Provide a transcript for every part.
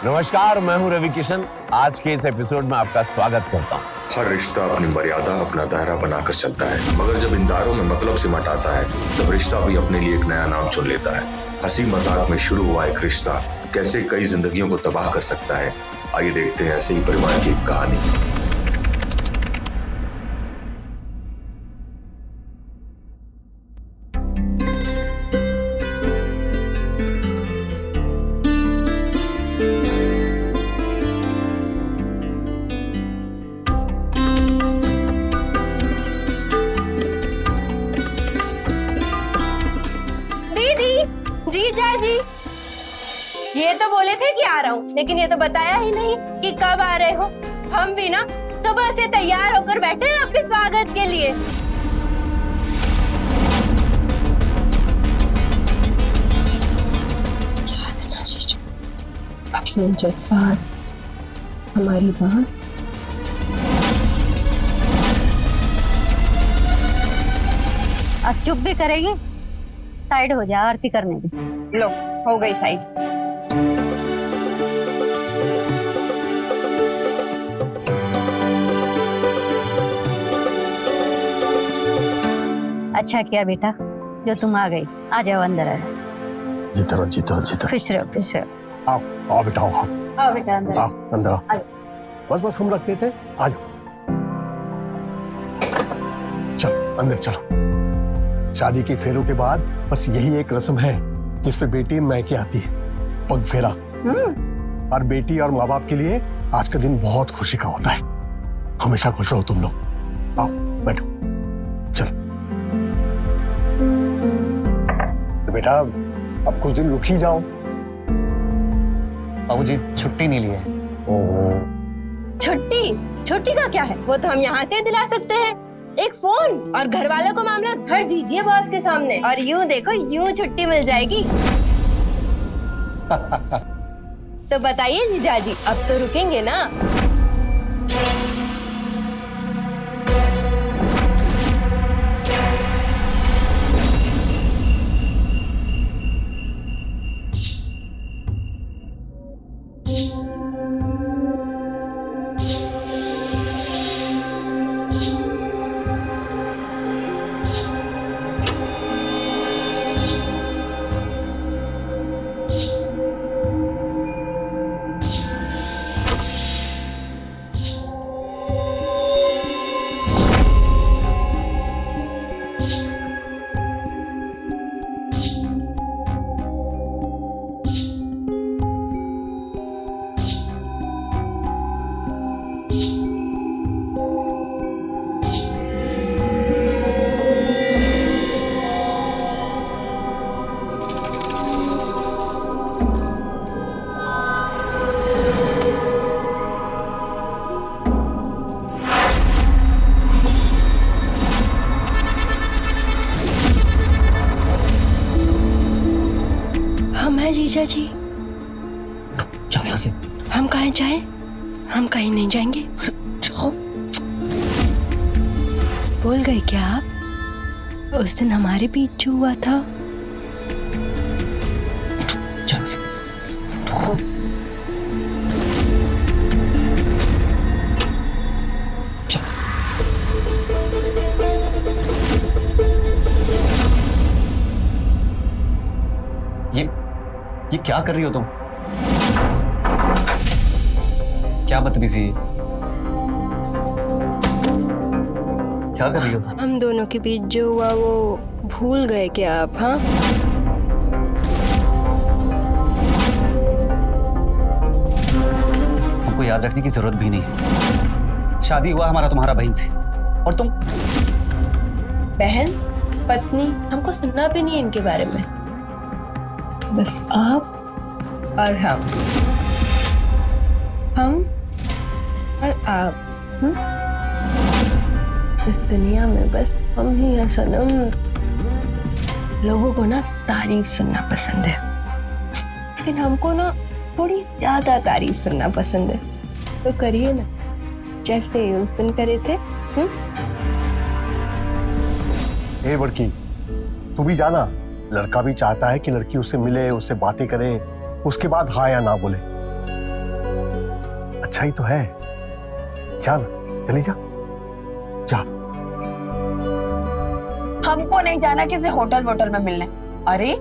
नमस्कार, मैं हूं रवि किशन। आज के इस एपिसोड में आपका स्वागत करता हूं। हर रिश्ता अपनी मर्यादा, अपना दायरा बनाकर चलता है, मगर जब इन दायरों में मतलब सिमट आता है तब रिश्ता भी अपने लिए एक नया नाम चुन लेता है। हंसी मजाक में शुरू हुआ एक रिश्ता कैसे कई जिंदगियों को तबाह कर सकता है, आइए देखते हैं ऐसे ही परिवार की एक कहानी। जीजा जी, ये तो बोले थे कि आ रहा हूँ, लेकिन ये तो बताया ही नहीं कि कब आ रहे हो। हम भी ना सुबह से तैयार होकर बैठे हैं आपके स्वागत के लिए। अपने जज्बात, हमारी बात, अब चुप भी करेगी? साइड हो जा, आरती करने की। लो, हो गई साइड। अच्छा किया बेटा जो तुम आ गई। आ जाओ, अंदर आ जाओ। जीते रहो, जीते रहो, जीते खुश रहो, खुश रहो। आओ आओ बेटा, आओ आओ बेटा, अंदर आओ, अंदर आओ। आ बस बस हम रखते थे, आ जाओ। चलो अंदर चलो। शादी के फेरों के बाद बस यही एक रस्म है जिसपे बेटी मैके आती है, पग फेरा। और बेटी और माँ बाप के लिए आज का दिन बहुत खुशी का होता है। हमेशा खुश रहो तुम लोग। आओ बैठो, चलो। तो बेटा अब कुछ दिन रुक ही जाओ। बाबूजी छुट्टी नहीं ली है। छुट्टी का क्या है, वो तो हम यहाँ से दिला सकते हैं। एक फोन और घर वालों को मामला धर दीजिए बॉस के सामने, और यूं देखो यूं छुट्टी मिल जाएगी। तो बताइए जीजा जी, अब तो रुकेंगे ना? जीजा जी, जाओ यहाँ से। हम कहीं जाएं? हम कहीं नहीं जाएंगे। जाओ। भूल गए क्या आप उस दिन हमारे बीच जो हुआ था? जाओ से। जाओ से। ये क्या कर रही हो तुम? क्या बदतमीजी है? क्या कर रही हो तुम? हम दोनों के बीच जो हुआ वो भूल गए क्या आप? हाँ, हमको याद रखने की जरूरत भी नहीं है। शादी हुआ हमारा तुम्हारा बहन से, और तुम बहन पत्नी, हमको सुनना भी नहीं है इनके बारे में। बस आप और हम और आप। इस दुनिया में बस हम ही हैं सनम। लोगों को ना तारीफ सुनना पसंद है, लेकिन हमको ना थोड़ी ज्यादा तारीफ सुनना पसंद है। तो करिए ना जैसे उस दिन करे थे। ए बड़की, तू भी जाना। लड़का भी चाहता है कि लड़की उससे मिले, उससे बातें करे, उसके बाद हाँ या ना बोले। अच्छा ही तो है। चल चली जा जा। हमको नहीं जाना किसी होटल में मिलने। अरे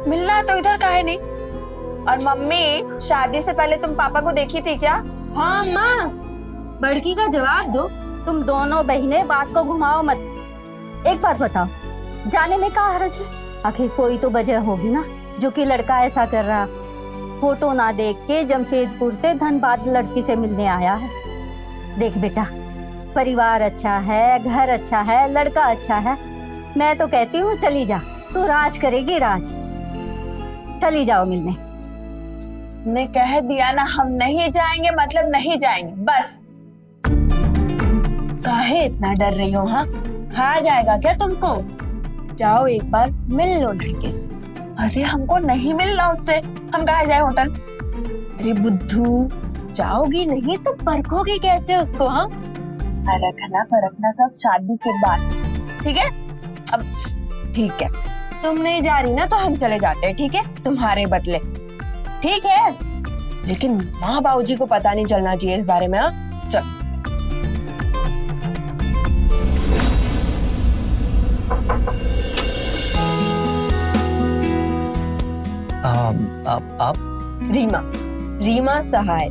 मिलना तो इधर का है नहीं। और मम्मी, शादी से पहले तुम पापा को देखी थी क्या? हाँ माँ, बड़की का जवाब दो। तुम दोनों बहनें बात को घुमाओ मत। एक बात बताओ, जाने में क्या हर्ज है? आखिर कोई तो वजह होगी ना जो कि लड़का ऐसा कर रहा। फोटो ना देख के जमशेदपुर से धनबाद लड़की से मिलने आया है। देख बेटा, परिवार अच्छा है, घर अच्छा है, लड़का अच्छा है। मैं तो कहती हूँ चली जा, तू राज करेगी राज। चली जाओ मिलने। ने कह दिया ना, हम नहीं जाएंगे मतलब नहीं जाएंगे, बस। काहे इतना डर रही हो? हाँ, खा जाएगा क्या तुमको? जाओ एक बार मिल लो लड़के से। अरे हमको नहीं मिलना उससे, हम कहाँ जाए होटल? अरे बुद्धू, जाओगी नहीं तो परखोगी कैसे उसको? हाँ, रखना परखना सब शादी के बाद, ठीक है? अब ठीक है, तुम नहीं जा रही ना तो हम चले जाते हैं, ठीक है? तुम्हारे बदले, ठीक है? लेकिन माँ बाबूजी को पता नहीं चलना चाहिए इस बारे में। हाँ चल। आप रीमा सहाय।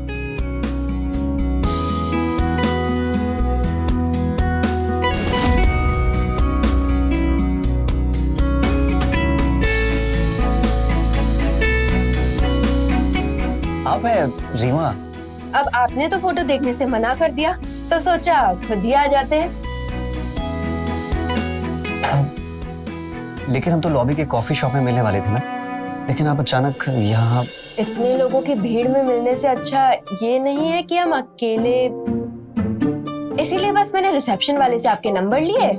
आप है रीमा? अब आपने तो फोटो देखने से मना कर दिया तो सोचा खुद ही आ जाते हैं। लेकिन हम तो लॉबी के कॉफी शॉप में मिलने वाले थे ना, लेकिन आप अचानक यहाँ। इतने लोगों की भीड़ में मिलने से अच्छा ये नहीं है कि हम अकेले, इसीलिए बस मैंने रिसेप्शन वाले से आपके नंबर लिए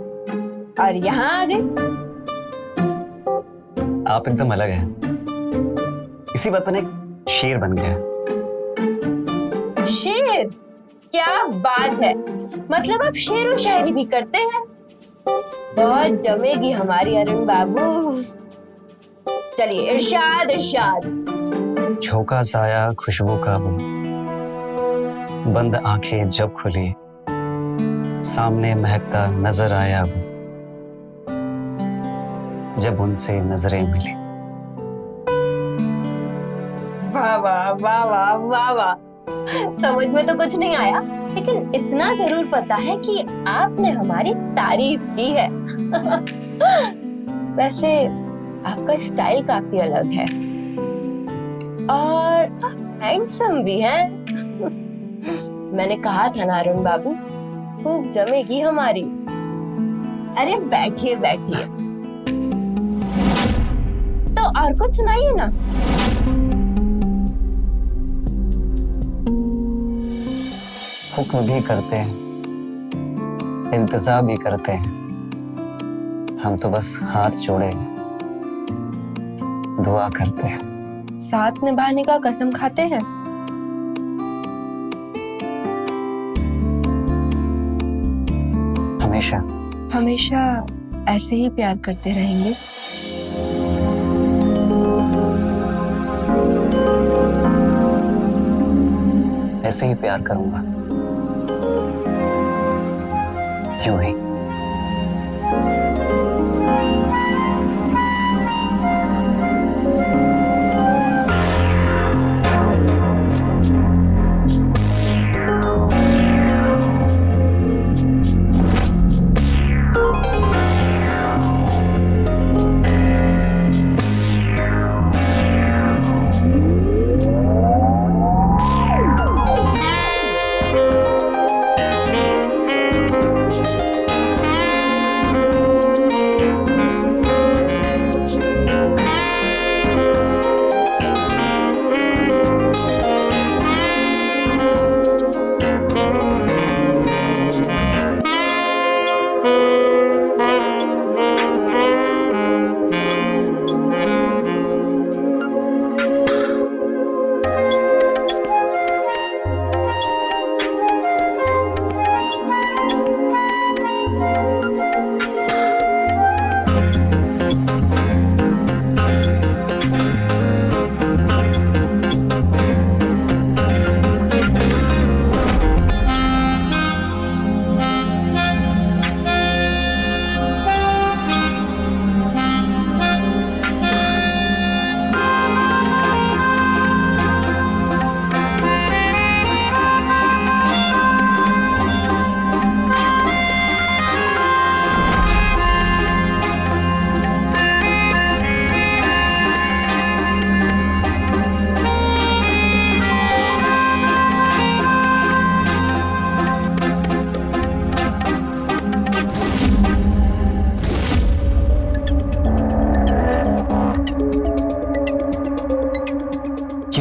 और यहाँ आ गए। आप एकदम अलग हैं। इसी बात पर एक शेर बन गया। शेर? क्या बात है, मतलब आप शेर और शायरी भी करते हैं? बहुत जमेगी हमारी अरुण बाबू। चलिए, इरशाद इरशाद। झोंका साया खुशबू का वो, बंद आंखें जब खुली सामने महकता नजर आया वो, जब उनसे नजरें मिली। वाह वाह वाह वाह वाह वाह। समझ में तो कुछ नहीं आया, लेकिन इतना जरूर पता है कि आपने हमारी तारीफ की है। वैसे आपका स्टाइल काफी अलग है और आप हैंडसम भी हैं। मैंने कहा था ना अरुण बाबू, खूब जमेगी हमारी। अरे बैठिए बैठिए। तो और कुछ सुनाइए ना। हुक्म भी करते हैं, इंतजार भी करते हैं, हम तो बस हाथ जोड़े दुआ करते हैं। साथ निभाने का कसम खाते हैं? हमेशा हमेशा ऐसे ही प्यार करते रहेंगे। ऐसे ही प्यार करूंगा, यूं ही।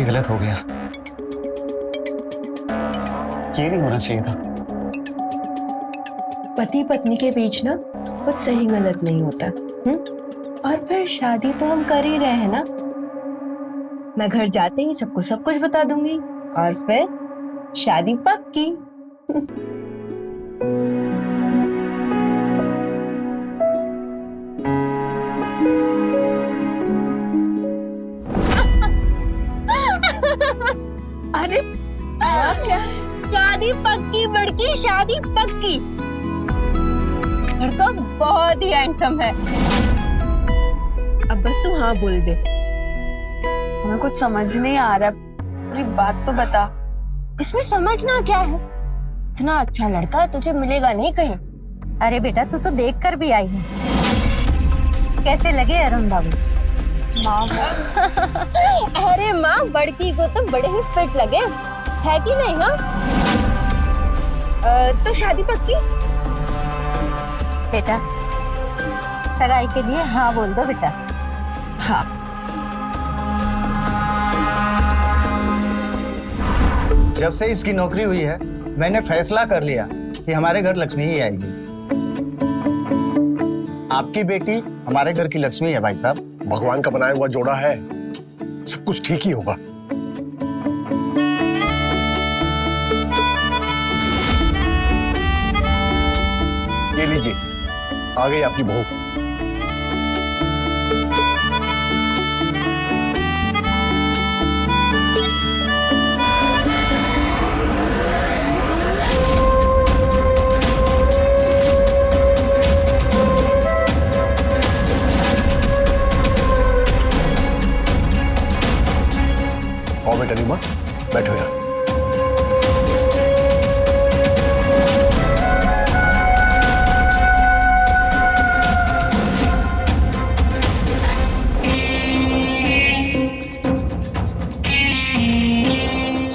गलत हो गया, ये नहीं होना चाहिए था। पति पत्नी के बीच ना कुछ सही गलत नहीं होता। और फिर शादी तो हम कर ही रहे हैं ना। मैं घर जाते ही सबको सब कुछ बता दूंगी और फिर शादी पक्की। अरे क्या शादी पक्की बड़की, शादी पक्की। लड़का बहुत ही हैंडसम है। अब बस तू हाँ बोल दे। हमें कुछ समझ नहीं आ रहा, पूरी बात तो बता। इसमें समझना क्या है? इतना अच्छा लड़का तुझे मिलेगा नहीं कहीं। अरे बेटा तू तो देख कर भी आई है। कैसे लगे अरुण बाबू? अरे माँ, बड़की को तो बड़े ही फिट लगे, है कि नहीं? हाँ तो शादी पक्की? बेटा सगाई के लिए हाँ बोल दो बेटा। हाँ। जब से इसकी नौकरी हुई है मैंने फैसला कर लिया कि हमारे घर लक्ष्मी ही आएगी। आपकी बेटी हमारे घर की लक्ष्मी है भाई साहब। भगवान का बनाया हुआ जोड़ा है, सब कुछ ठीक ही होगा। ये लीजिए, आ गई आपकी बहू। आओ बेटा रीमा, बैठो यार।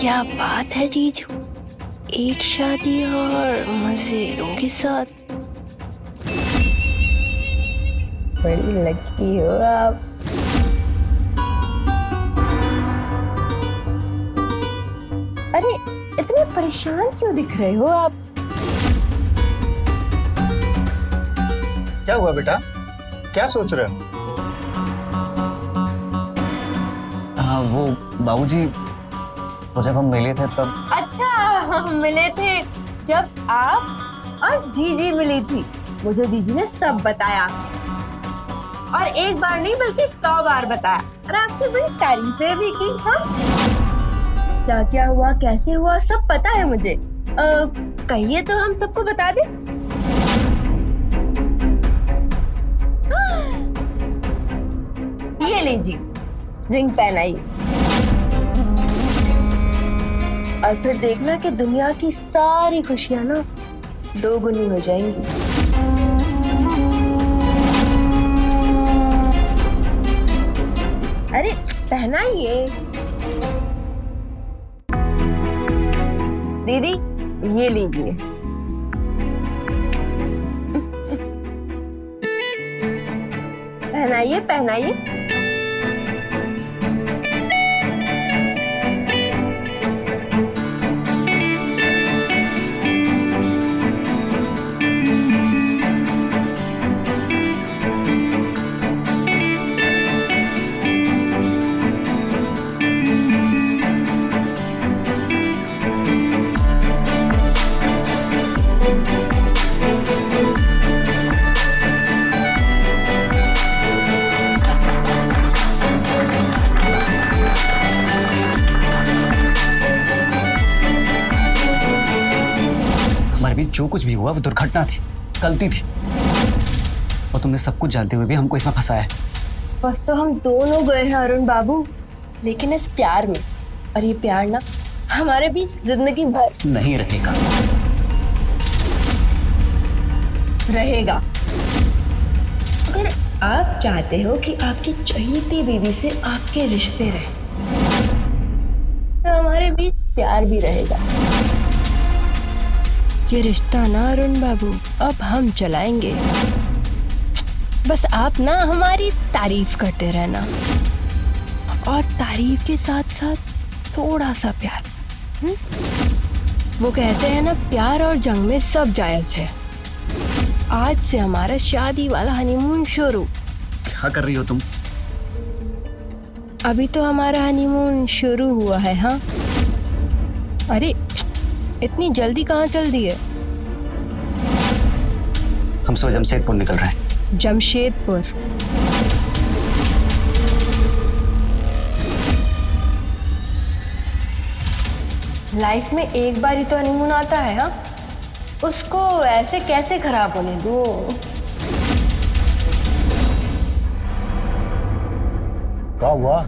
क्या बात है जीजू, एक शादी और मजेदों के साथ। बड़ी लकी हो आप। अरे इतने परेशान क्यों दिख रहे हो आप? क्या हुआ बेटा, क्या सोच रहे हो? हाँ वो बाबूजी, तो जब हम मिले थे तब। अच्छा, हम मिले थे जब आप और जीजी मिली थी। मुझे जीजी ने सब बताया, और एक बार नहीं बल्कि 100 बार बताया, और आपकी बड़ी तारीफें भी की। हाँ क्या क्या हुआ, कैसे हुआ, सब पता है मुझे। कहिए तो हम सबको बता दें। ये लीजिए, रिंग पहनाइए, और फिर देखना कि दुनिया की सारी खुशियां ना 2 गुनी हो जाएंगी। अरे पहनाइए। दीदी ये लीजिए। पहनाइए पहनाइए। हमारे बीच जो कुछ भी हुआ वो दुर्घटना थी, गलती थी, और तुमने सब कुछ जानते हुए भी हमको इसमें फंसाया। बस तो हम दोनों गए हैं अरुण बाबू, लेकिन इस प्यार में, और ये प्यार ना हमारे बीच जिंदगी भर नहीं रहेगा। रहेगा। अगर आप चाहते हो कि आपकी चहीती बीवी से आपके रिश्ते रहे, तो हमारे बीच प्यार भी रहेगा। ये रिश्ता ना अरुण बाबू अब हम चलाएंगे। बस आप ना हमारी तारीफ करते रहना, और तारीफ के साथ साथ थोड़ा सा प्यार। वो कहते हैं ना, प्यार और जंग में सब जायज है। आज से हमारा शादी वाला हनीमून शुरू। क्या कर रही हो तुम? अभी तो हमारा हनीमून शुरू हुआ है। हाँ, अरे इतनी जल्दी कहाँ चल दी है? हम सुबह जमशेदपुर निकल रहे हैं। जमशेदपुर? लाइफ में एक बार ही तो हनीमून आता है। हाँ, उसको ऐसे कैसे खराब होने दो? क्या हुआ?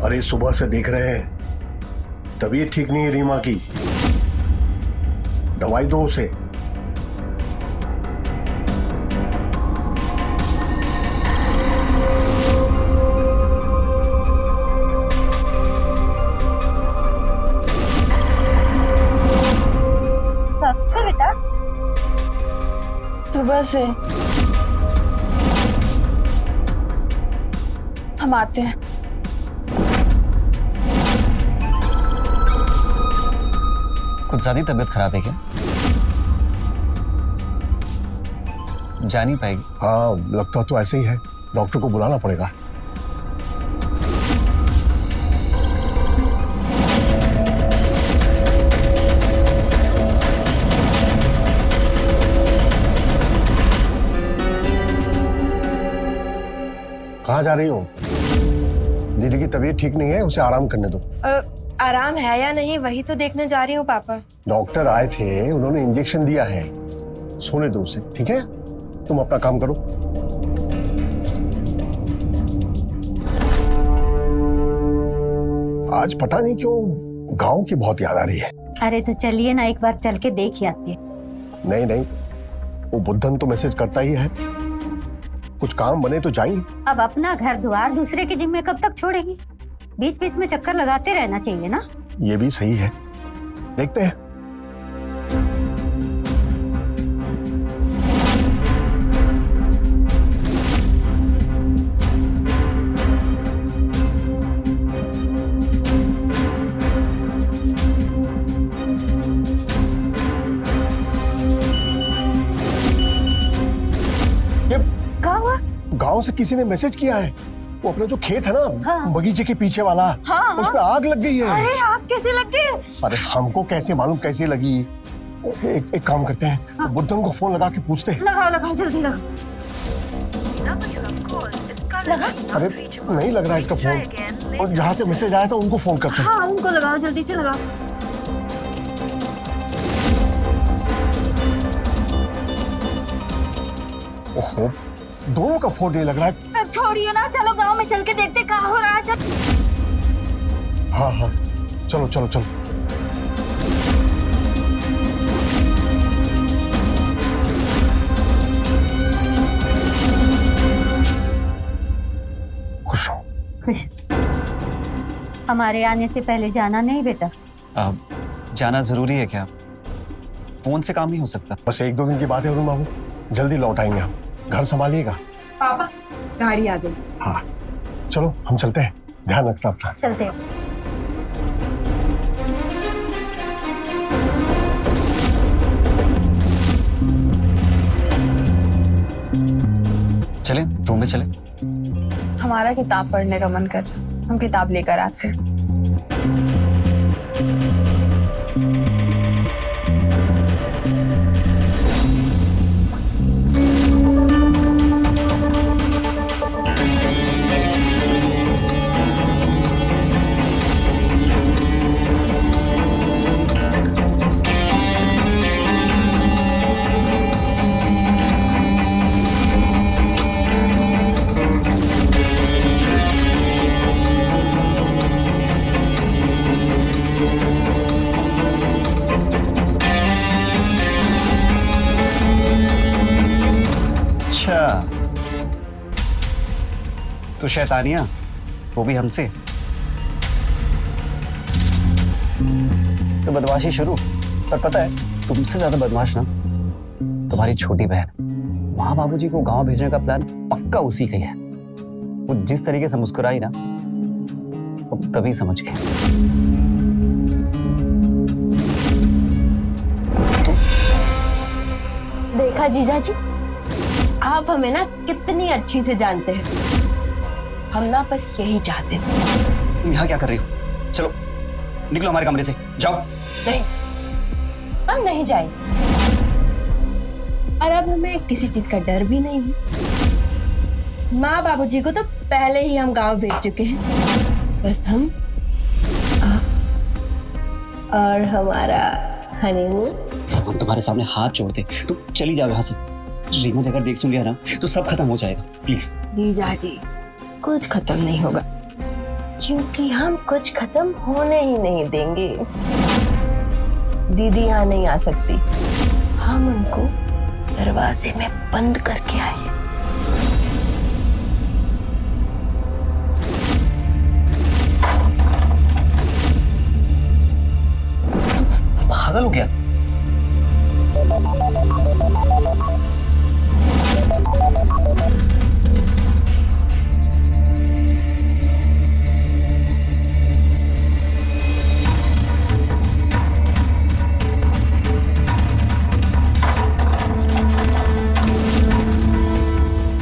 अरे सुबह से देख रहे हैं, तबीयत ठीक नहीं है रीमा की। दवाई दो उसे। बेटा सुबह से हम आते हैं। कुछ ज्यादा तबीयत खराब है क्या? जा नहीं पाएगी? हाँ, लगता तो ऐसे ही है। डॉक्टर को बुलाना पड़ेगा। कहाँ जा रही हो? दीदी की तबीयत ठीक नहीं है, उसे आराम करने दो। आराम है या नहीं वही तो देखने जा रही हूँ पापा। डॉक्टर आए थे, उन्होंने इंजेक्शन दिया है। सोने दो उसे, ठीक है? तुम अपना काम करो। आज पता नहीं क्यों गांव की बहुत याद आ रही है। अरे तो चलिए ना, एक बार चल के देख ही आती है। नहीं नहीं, वो बुद्धन तो मैसेज करता ही है। कुछ काम बने तो जाएंगे। अब अपना घर द्वार दूसरे के जिम्मे कब तक छोड़ेगी? बीच बीच में चक्कर लगाते रहना चाहिए ना। ये भी सही है, देखते हैं। ये क्या हुआ? गांव से किसी ने मैसेज किया है। वो अपना जो खेत है ना, हाँ। बगीचे के पीछे वाला, हाँ, उसमें आग लग गई है। अरे आग कैसे लग गई? अरे हमको कैसे मालूम कैसे लगी? एक काम करते हैं, हाँ। बुद्धन को फोन लगा के पूछते हैं। लगाओ लगाओ जल्दी लगाओ। लगा? अरे नहीं लग रहा है इसका फोन। और जहाँ से मैसेज आया था उनको फोन करते हैं। हाँ उनको लगाओ, जल्दी से लगाओ। ओहो, दोनों का फोन नहीं लग रहा है। छोड़िए ना, चलो गांव में चल के देखते क्या हो रहा है। हाँ हाँ, चलो चलो चलो। खुश हो? खुश। हमारे आने से पहले जाना नहीं बेटा। जाना जरूरी है क्या? फोन से काम नहीं हो सकता। बस 1-2 दिन की बात है अरुण बाबू, जल्दी लौट आएंगे हम। घर संभालिएगा। पापा गाड़ी आ गई। हाँ चलो हम चलते हैं, ध्यान रखना अपना। चलते हैं। चले रूम में चले। हमारा किताब पढ़ने का मन कर रहा है, हम किताब लेकर आते हैं। तो शैतानियां, वो भी हमसे। तो बदमाशी शुरू। पर पता है, तुमसे ज्यादा बदमाश ना तुम्हारी छोटी बहन। वहां बाबूजी को गांव भेजने का प्लान पक्का उसी का ही है। वो जिस तरीके से मुस्कुराई ना, वो तभी समझ गए। देखा जीजा जी, आप हमें ना कितनी अच्छी से जानते हैं। हम ना बस यही चाहते थे। तुम यहाँ क्या कर रही हो? चलो निकलो हमारे कमरे से, जाओ। नहीं, हम नहीं जाएंगे। और अब हमें किसी चीज का डर भी नहीं है। माँ बाबूजी को तो पहले ही हम गांव भेज चुके हैं। बस हम और हमारा हनीमून। हम तुम्हारे सामने हाथ जोड़ते, तुम चली जाओ यहाँ से। रीमा ने अगर देख सुन लिया ना, तो सब खत्म हो जाएगा। प्लीज जीजा जी, कुछ खत्म नहीं होगा, क्योंकि हम कुछ खत्म होने ही नहीं देंगे। दीदी यहाँ नहीं आ सकती, हम उनको दरवाजे में बंद करके आए। पागल हो गया?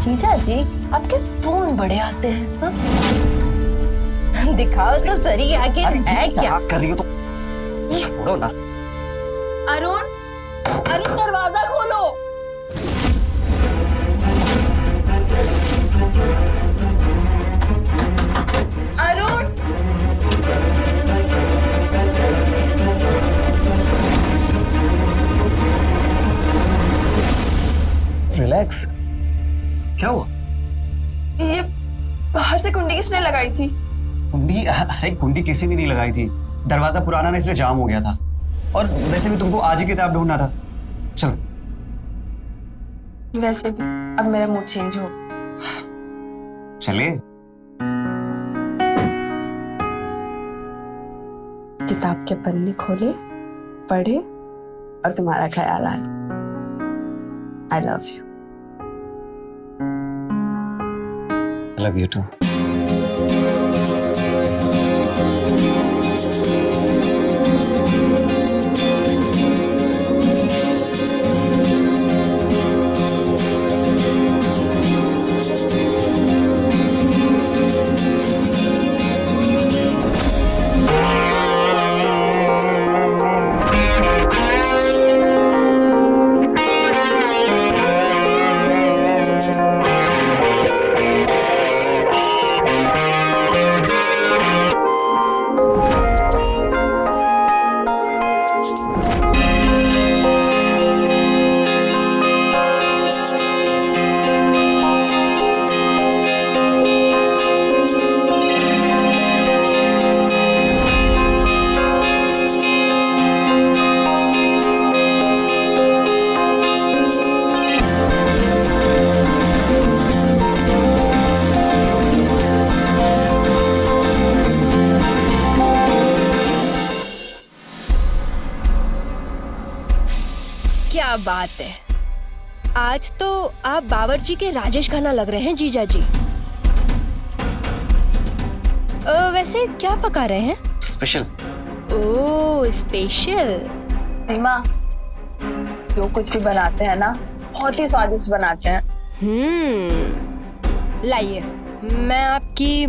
जीजा जी, आपके फोन बड़े आते हैं। हाँ? दिखाओ तो सही, आगे है क्या कर रही हो? तो छोड़ो ना। अरुण, अरुण दरवाजा खोलो। अरुण, रिलैक्स। क्या हुआ? ये बाहर से कुंडी किसने लगाई थी? कुंडी? अरे कुंडी किसी ने नहीं लगाई थी। दरवाजा पुराना ना, इसलिए जाम हो गया था। और वैसे भी तुमको आज ही किताब ढूंढना था। चलो। वैसे भी अब मेरा मूड चेंज हो। चले। किताब के पन्ने खोले, पढ़े और तुम्हारा ख्याल आया। I love you. I love you too. क्या बात है, आज तो आप बावर्ची के राजेश खन्ना लग रहे हैं जीजा जी। वैसे क्या पका रहे हैं? स्पेशल। ओह स्पेशल। रीमा, जो कुछ भी बनाते हैं ना, बहुत ही स्वादिष्ट बनाते हैं। लाइए, मैं आपकी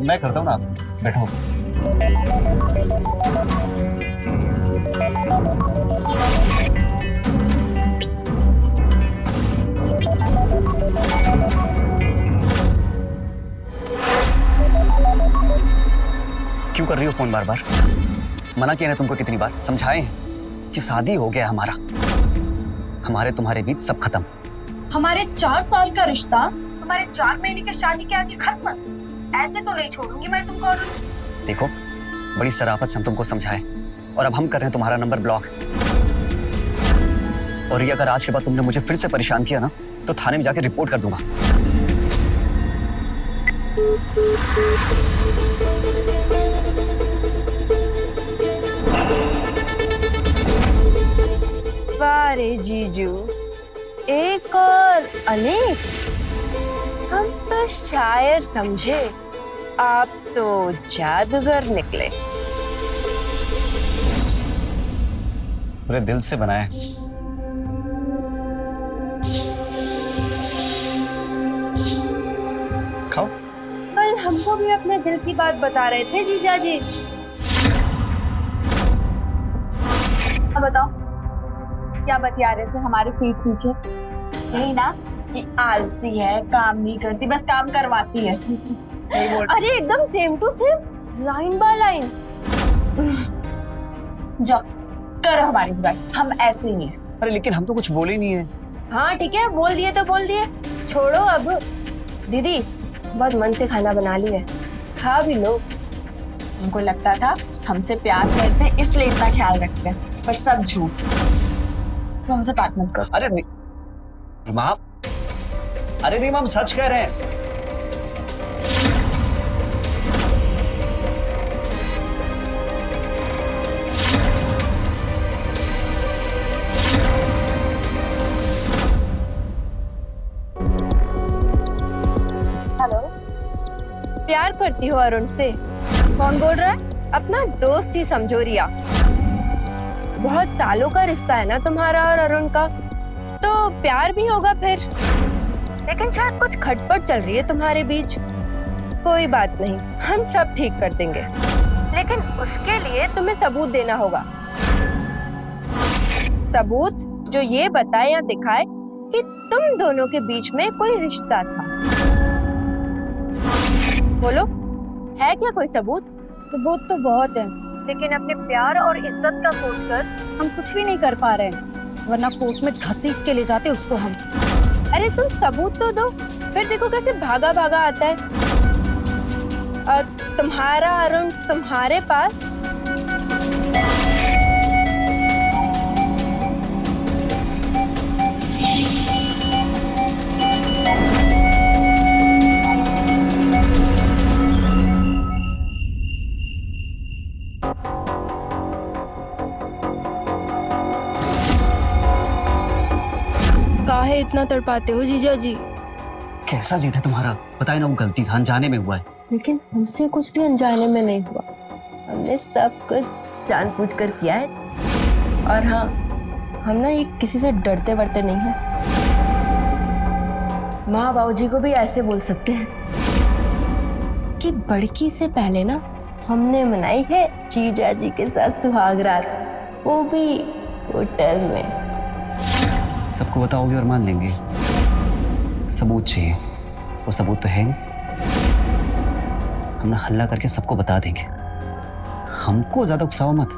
मैं करता हूँ ना, आप बैठो। क्यों कर रही हो फोन बार बार? मना किया ना तुमको कितनी बार, समझाए कि शादी हो गया हमारा, हमारे तुम्हारे बीच सब खत्म। हमारे 4 साल का रिश्ता हमारे 4 महीने की शादी के आगे खत्म। ऐसे तो नहीं छोड़ूंगी मैं तुमको। और देखो, बड़ी शराफत से हम तुमको समझाए और अब हम कर रहे हैं तुम्हारा नंबर ब्लॉक। और ये अगर आज के बाद तुमने मुझे फिर से परेशान किया ना तो थाने में जाके रिपोर्ट कर दूंगा। वाह रे जीजू, एक और अनेक। हम तो शायर समझे, आप तो जादूगर निकले। पूरे दिल से बनाए। खाओ। कल हमको भी अपने दिल की बात बता रहे थे जीजा जी। अब बताओ क्या बतिया रहे थे हमारे पीठ पीछे? यही ना कि आलसी है, काम नहीं करती, बस काम करवाती है। अरे एकदम same to same, line by line. जाओ करो हमारी बुराई, हम ऐसे ही हैं। अरे लेकिन हम तो कुछ बोले नहीं है। हाँ ठीक है, बोल दिए तो बोल दिए, छोड़ो अब। दीदी बहुत मन से खाना बना ली है, खा भी लो। हमको लगता था हमसे प्यार करते हैं इसलिए इतना ख्याल रखते हैं, पर सब झूठ। तो हमसे बात मत करो। अरे माँ, अरे नहीं माँ, हम सच कह रहे हैं। प्यार करती हो अरुण से? कौन बोल रहा है? अपना दोस्त ही समझो रिया। बहुत सालों का रिश्ता है ना तुम्हारा और अरुण का, तो प्यार भी होगा फिर। लेकिन शायद कुछ खटपट चल रही है तुम्हारे बीच। कोई बात नहीं, हम सब ठीक कर देंगे, लेकिन उसके लिए तुम्हें सबूत देना होगा। सबूत जो ये बताए या दिखाए कि तुम दोनों के बीच में कोई रिश्ता था। बोलो, है क्या कोई सबूत? सबूत तो बहुत है, लेकिन अपने प्यार और इज्जत का सोचकर हम कुछ भी नहीं कर पा रहे हैं, वरना कोर्ट में घसीट के ले जाते उसको हम। अरे तुम सबूत तो दो, फिर देखो कैसे भागा भागा आता है। और तुम्हारा अरुण तुम्हारे पास। काहे इतना तड़पाते हो जीजा जी? कैसा जेठ है तुम्हारा? बताए ना, वो गलती था, अनजाने में हुआ है। लेकिन हमसे कुछ भी अनजाने में नहीं हुआ, हमने सब कुछ जानबूझकर किया है। और हाँ, हम ना ये किसी से डरते वरते नहीं है। माँ बाबूजी को भी ऐसे बोल सकते हैं कि बड़की से पहले ना हमने मनाई है जीजा जी के साथ सुहाग रात, वो भी होटल में। सबको बताओगे और मान लेंगे? सबूत चाहिए, वो सबूत तो है नहीं। हम ना हल्ला करके सबको बता देंगे। हमको ज्यादा उकसाओ मत।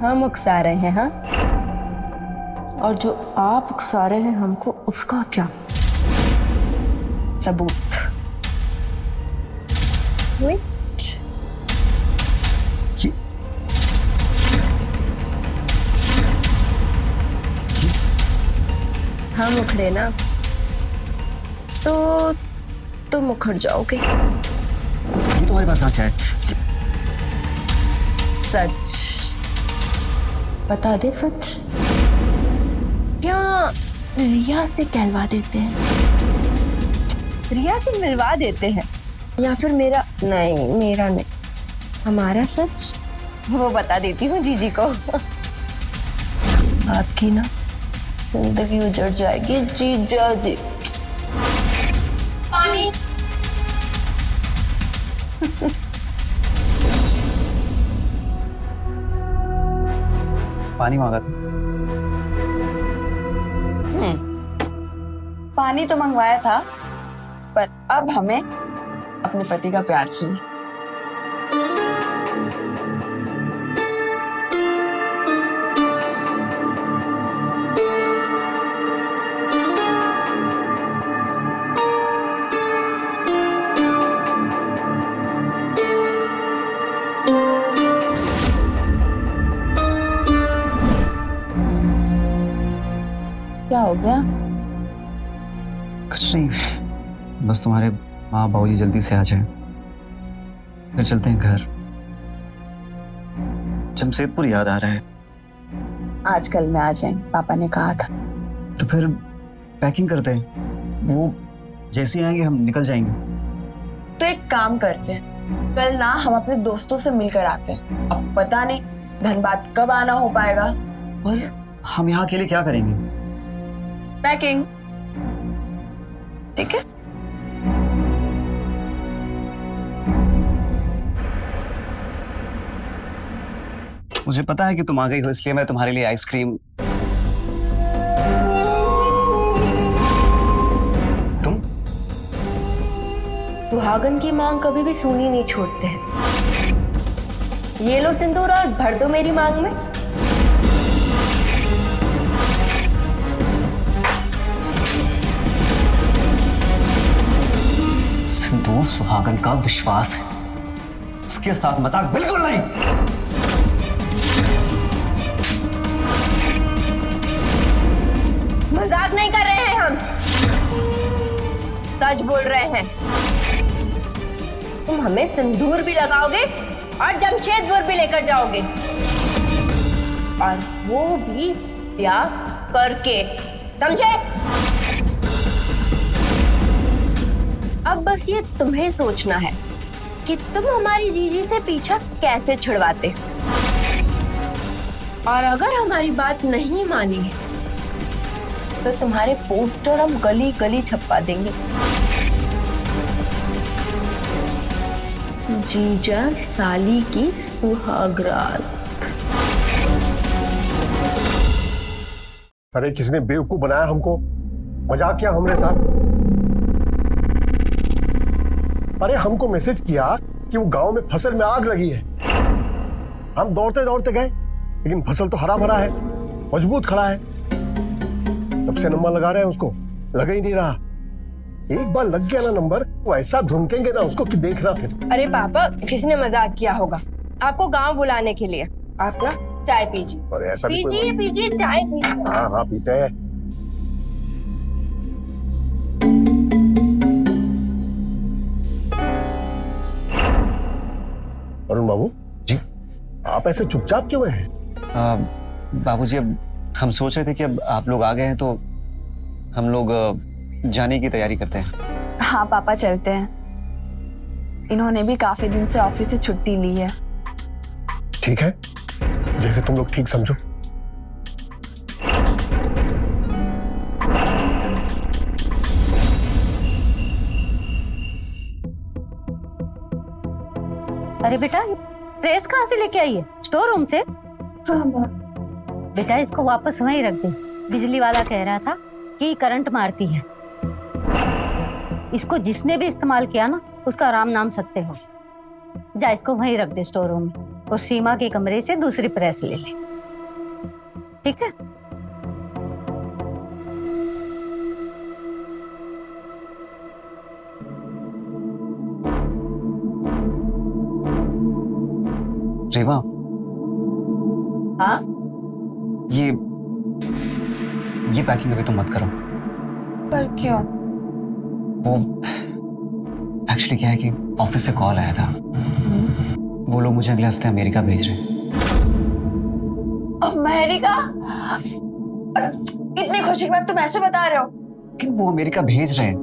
हम उकसा रहे हैं? हाँ, और जो आप उकसा रहे हैं हमको, उसका क्या सबूत? वेट, हम उखड़े ना तो तुम उखड़ जाओगे। ये तुम्हारे पास कहाँ से आए? सच बता दे, सच। क्या रिया से कहलवा देते हैं? रिया से मिलवा देते हैं, या फिर मेरा नहीं, हमारा सच वो बता देती हूँ जीजी को। आपकी ना जिंदगी उजड़ जाएगी जीजा जी। पानी। पानी मांगा था। पानी तो मंगवाया था, पर अब हमें अपने पति का प्यार चाहिए। गया? कुछ नहीं, बस तुम्हारे माँ बाबूजी जल्दी से आ जाए, फिर चलते हैं घर। जमशेदपुर याद आ रहा है। आजकल में आ जाएंगे, पापा ने कहा था। तो फिर पैकिंग करते हैं, वो जैसे ही आएंगे हम निकल जाएंगे। तो एक काम करते हैं, कल ना हम अपने दोस्तों से मिलकर आते हैं। अब पता नहीं धनबाद कब आना हो पाएगा। और हम यहाँ के लिए क्या करेंगे? पैकिंग। ठीक है। मुझे पता है कि तुम आ गई हो, इसलिए मैं तुम्हारे लिए आइसक्रीम। तुम सुहागन की मांग कभी भी सूनी नहीं छोड़ते हैं। ये लो सिंदूर और भर दो मेरी मांग में। सिंदूर सुहागन का विश्वास है, उसके साथ मजाक बिल्कुल नहीं। मजाक नहीं कर रहे हैं हम, सच बोल रहे हैं। तुम हमें सिंदूर भी लगाओगे और जमशेदपुर भी लेकर जाओगे, और वो भी ब्याह करके, समझे? अब बस ये तुम्हें सोचना है कि तुम हमारी जीजी से पीछा कैसे छुड़वाते, और अगर हमारी बात नहीं मानी तो तुम्हारे पोस्टर हम गली गली छपवा देंगे। जीजा साली की सुहागरात। अरे किसने बेवकूफ बनाया हमको? मजाक किया हमरे साथ? अरे हमको मैसेज किया कि वो गांव में फसल में आग लगी है। हम दौड़ते दौड़ते गए, लेकिन फसल तो हरा भरा है, मजबूत खड़ा है। तब से नंबर लगा रहे हैं उसको, लगा ही नहीं रहा। एक बार लग गया ना नंबर, वो ऐसा धुनकेंगे ना उसको कि देखना फिर। अरे पापा, किसने मजाक किया होगा आपको गांव बुलाने के लिए। आप ना चाय पीजिए। और ऐसा भी पीजिए पीजिए, चाय पीजिए। हाँ हाँ पीते हैं। अरुण बाबू जी, आप ऐसे चुपचाप क्यों हैं? बाबूजी, अब हम सोच रहे थे कि अब आप लोग आ गए हैं तो हम लोग जाने की तैयारी करते हैं। हाँ पापा, चलते हैं। इन्होंने भी काफी दिन से ऑफिस से छुट्टी ली है। ठीक है, जैसे तुम लोग ठीक समझो। अरे बेटा, ये प्रेस कहाँ से लेके आई है? स्टोर रूम से? हाँ बेटा, इसको वापस वहीं रख दे। बिजली वाला कह रहा था कि करंट मारती है। इसको जिसने भी इस्तेमाल किया ना, उसका राम नाम सत्य हो। जा, इसको वहीं रख दे स्टोर रूम में, और सीमा के कमरे से दूसरी प्रेस ले ले, ठीक है? रेवा, हाँ, ये पैकिंग अभी तुम मत करो। पर क्यों? वो एक्चुअली क्या है कि ऑफिस से कॉल आया था, वो लोग मुझे अगले हफ्ते अमेरिका भेज रहे हैं। अमेरिका? इतनी खुशी की बात तुम ऐसे बता रहे हो? कि वो अमेरिका भेज रहे हैं,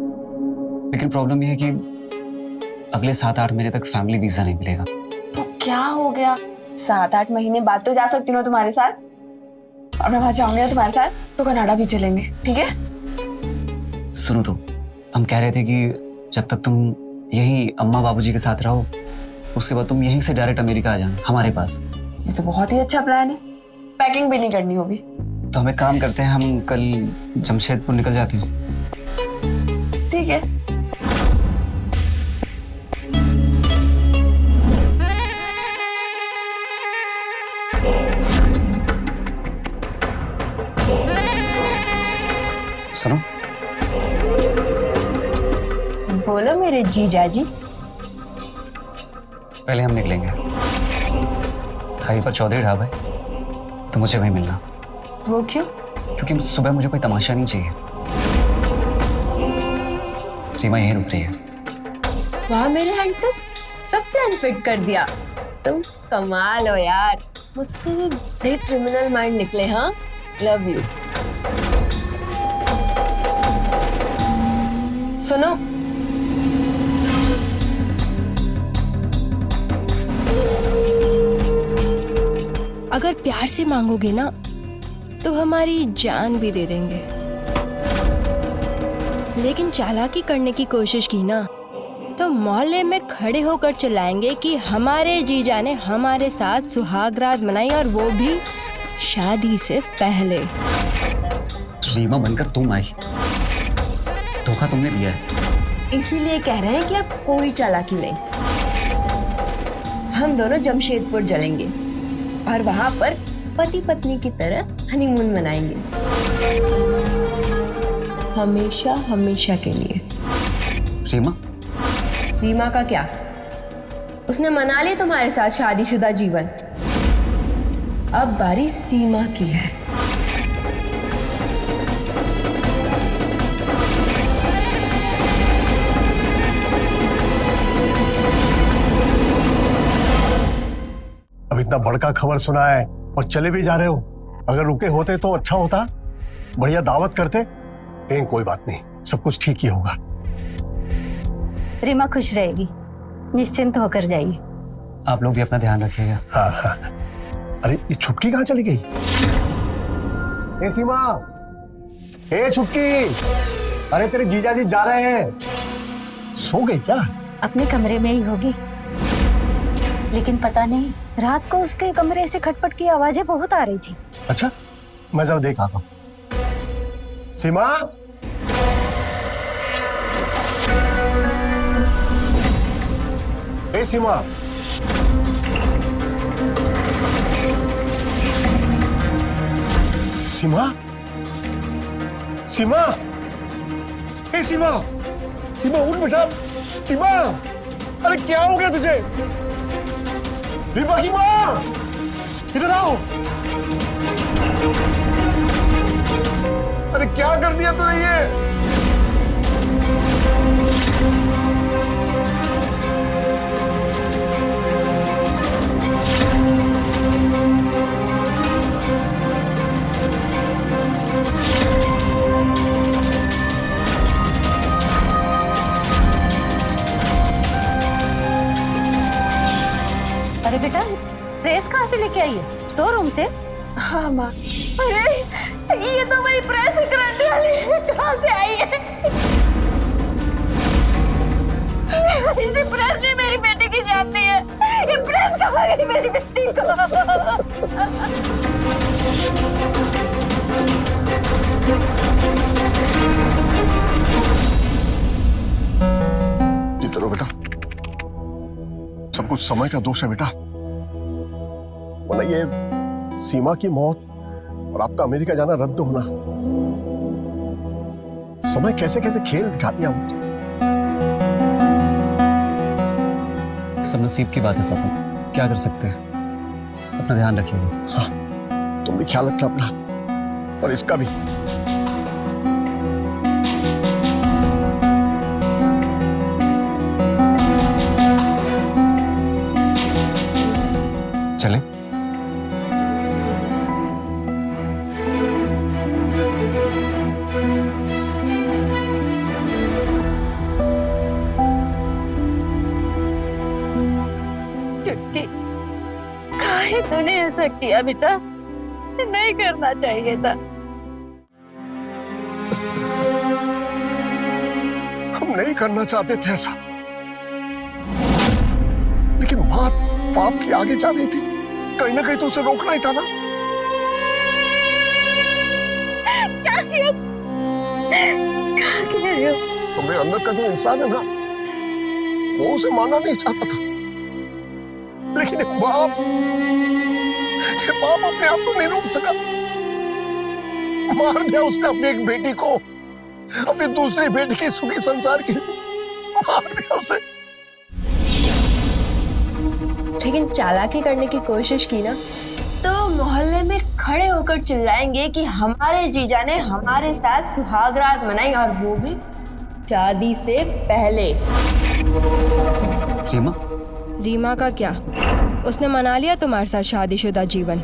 लेकिन प्रॉब्लम ये है कि अगले 7-8 महीने तक फैमिली वीजा नहीं मिलेगा। तो क्या हो गया? 7-8 महीने बाद तो जा सकती हो तुम्हारे साथ, और मैं वहां जाऊंगी ना तुम्हारे साथ, तो कनाडा भी चलेंगे, ठीक है? सुनो, तो हम कह रहे थे कि जब तक तुम यही अम्मा बाबूजी के साथ रहो, उसके बाद तुम यहीं से डायरेक्ट अमेरिका आ जाना हमारे पास। ये तो बहुत ही अच्छा प्लान है। पैकिंग भी नहीं करनी होगी। तो हम एक काम करते हैं, हम कल जमशेदपुर निकल जाते हैं। ठीक है। सुनो, बोलो मेरे जीजा जी। पहले हम निकलेंगे, हाईवे पर चौधरी ढाबा है, तो मुझे वहीं मिलना। वो क्यों? क्योंकि सुबह मुझे कोई तमाशा नहीं चाहिए। रीमा यहीं रुक रही है। वाह मेरे हैंडसम, सब प्लान फिट कर दिया। तुम कमाल हो यार, मुझसे भी बड़े क्रिमिनल माइंड निकले। हाँ, लव यू। सुनो, अगर प्यार से मांगोगे ना तो हमारी जान भी दे देंगे, लेकिन चालाकी करने की कोशिश की ना तो मोहल्ले में खड़े होकर चिल्लाएंगे कि हमारे जीजा ने हमारे साथ सुहागरात मनाई, और वो भी शादी से पहले। रीमा बनकर तुम आई, धोखा तुमने दिया है। इसीलिए कह रहे हैं कि अब कोई चालाकी नहीं। हम दोनों जमशेदपुर चलेंगे और वहां पर पति पत्नी की तरह हनीमून मनाएंगे, हमेशा हमेशा के लिए। रीमा? रीमा का क्या, उसने मना ली तुम्हारे साथ शादीशुदा जीवन। अब बारी सीमा की है। अब इतना बड़का खबर सुना है और चले भी जा रहे हो। अगर रुके होते तो अच्छा होता, बढ़िया दावत करते। लेकिन कोई बात नहीं, सब कुछ ठीक ही होगा। रीमा खुश रहेगी, निश्चिंत होकर जाइए। आप लोग भी अपना ध्यान रखिएगा। हाँ हाँ। अरे ये छुटकी कहाँ चली गई? ए सीमा, ए छुटकी, अरे तेरे जीजा जी जा रहे हैं। सो गई क्या? अपने कमरे में ही होगी, लेकिन पता नहीं रात को उसके कमरे से खटपट की आवाजें बहुत आ रही थी। अच्छा, मैं जरा देख आता हूँ। सीमा, ए सीमा, सीमा, सीमा, ए सीमा, सीमा उठ बेटा। सीमा, अरे क्या हो गया तुझे? रीमा की माँ, इधर आओ। अरे क्या कर दिया तूने ये? अरे बेटा, प्रेस कहाँ से लेके आई है? स्टोर रूम से? हाँ माँ। अरे ये तो मेरी प्रेस करंट वाली कहाँ से आई है? इसी प्रेस में मेरी बेटी की जान नहीं है। ये प्रेस कहाँ गई मेरी बेटी को? जीते रहो बेटा, सब कुछ समय का दोष है बेटा। वरना ये सीमा की मौत और आपका अमेरिका जाना रद्द होना, समय कैसे कैसे खेल दिखा दिया। सब नसीब की बात है पापा, क्या कर सकते हैं। अपना ध्यान रखिएगा। हाँ, तुम भी ख्याल रखना अपना और इसका भी। चले? चुटकी, काहे तूने ऐसा किया बेटा? नहीं करना चाहिए था। हम नहीं करना चाहते थे ऐसा, लेकिन बात पाप की आगे जा रही थी। कहीं ना कहीं तो उसे रोकना ही था ना। क्या किया? क्या किया? तुम्हें अंदर का जो इंसान है ना, वो उसे मारना नहीं चाहता था, लेकिन ये बाप अपने आप को नहीं रोक सका। मार दिया उसने अपनी एक बेटी को, अपनी दूसरी बेटी की सुखी संसार के लिए मार दिया उसे। लेकिन चालाकी करने की कोशिश की ना तो मोहल्ले में खड़े होकर चिल्लाएंगे कि हमारे जीजा ने हमारे साथ सुहागरात मनाई, और वो भी शादी से पहले। रीमा, रीमा का क्या, उसने मना लिया तुम्हारे साथ शादीशुदा जीवन।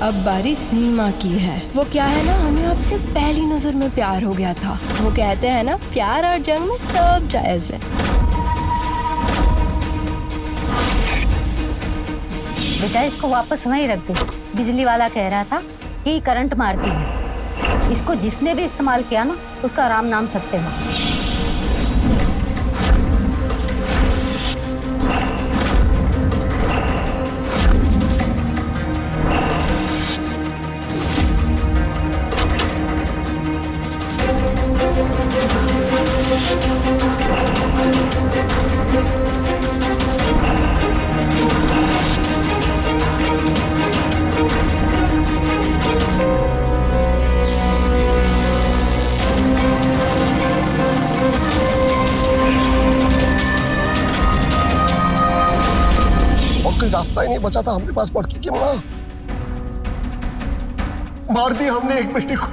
अब बारी सीमा की है। वो क्या है ना, हमें आपसे पहली नजर में प्यार हो गया था। वो कहते हैं ना, प्यार और जंग में सब जायज है। बेटा इसको वापस वहीं रख दे। बिजली वाला कह रहा था कि करंट मारती है। इसको जिसने भी इस्तेमाल किया ना, उसका राम नाम सत्य है। कोई रास्ता ही नहीं बचा था हमारे पास पड़की की माँ। मार दी हमने एक बेटे को,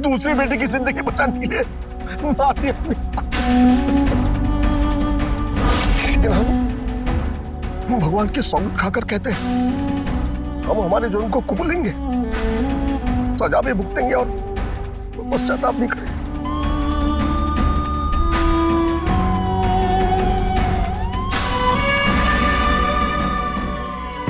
दूसरी बेटे की जिंदगी बचाने के लिए मार दी हमने। लेकिन हम भगवान के सौगंध खाकर कहते हैं हम हमारे जुर्म को कबूलेंगे, सजा भी भुगतेंगे और पश्चाताप नहीं करेंगे।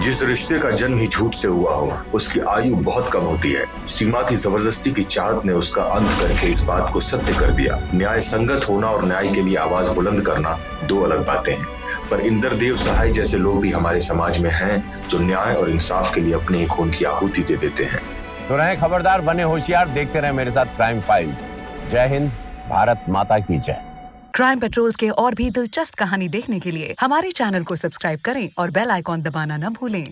जिस रिश्ते का जन्म ही झूठ से हुआ हो, उसकी आयु बहुत कम होती है। सीमा की जबरदस्ती की चाहत ने उसका अंत करके इस बात को सत्य कर दिया। न्याय संगत होना और न्याय के लिए आवाज बुलंद करना दो अलग बातें हैं, पर इंद्रदेव सहाय जैसे लोग भी हमारे समाज में हैं जो न्याय और इंसाफ के लिए अपने ही खून की आहुति दे देते हैं। तो रहें खबरदार, बने होशियार, देखते रहे मेरे साथ क्राइम फाइल्स। जय हिंद, भारत माता की जय। क्राइम पेट्रोल्स के और भी दिलचस्प कहानी देखने के लिए हमारे चैनल को सब्सक्राइब करें और बेल आइकॉन दबाना न भूलें।